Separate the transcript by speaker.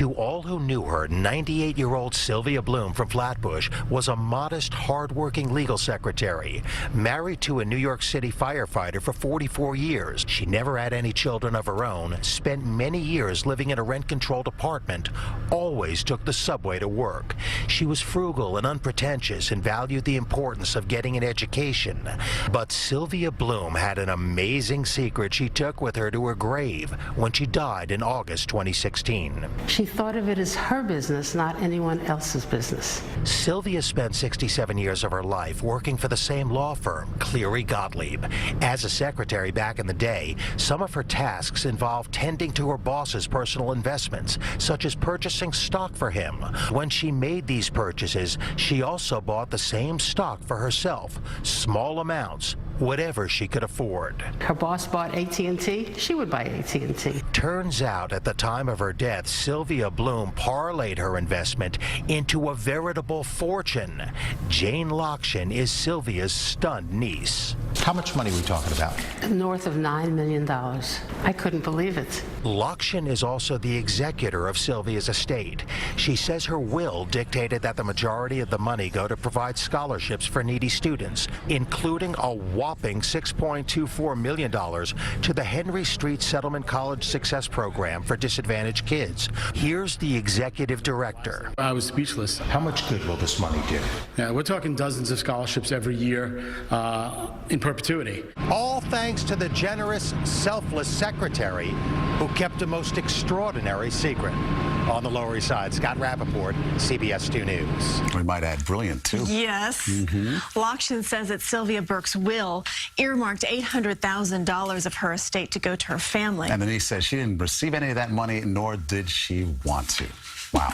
Speaker 1: To all who knew her, 98-year-old Sylvia Bloom from Flatbush was a modest, hard-working legal secretary, married to a New York City firefighter for 44 years. She never had any children of her own, spent many years living in a rent-controlled apartment, always took the subway to work. She was frugal and unpretentious and valued the importance of getting an education. But Sylvia Bloom had an amazing secret she took with her to her grave when she died in August 2016.
Speaker 2: She thought of it as her business, not anyone else's business.
Speaker 1: Sylvia spent 67 years of her life working for the same law firm, Cleary Gottlieb. As a secretary back in the day, some of her tasks involved tending to her boss's personal investments, such as purchasing stock for him. When she made these purchases, she also bought the same stock for herself, small amounts, whatever she could afford.
Speaker 2: Her boss bought AT&T, she would buy AT&T.
Speaker 1: Turns out at the time of her death, Sylvia Bloom parlayed her investment into a veritable fortune. Jane Lokshin is Sylvia's stunned niece.
Speaker 3: How much money are we talking about?
Speaker 2: North of $9 million. I couldn't believe it.
Speaker 1: Lokshin is also the executor of Sylvia's estate. She says her will dictated that the majority of the money go to provide scholarships for needy students, including a whopping $6.24 million to the Henry Street Settlement College Success Program for disadvantaged kids. Here's the executive director.
Speaker 4: I was speechless.
Speaker 3: How much good will this money do?
Speaker 4: Yeah, we're talking dozens of scholarships every year in perpetuity.
Speaker 1: All thanks to the generous, selfless secretary who kept a most extraordinary secret. On the Lower East Side, Scott Rapoport, CBS 2 News.
Speaker 5: We might add brilliant, too.
Speaker 6: Yes. Lokshin says that Sylvia Burke's will earmarked $800,000 of her estate to go to her family.
Speaker 5: And then he says she didn't receive any of that money, nor did she want to. Wow.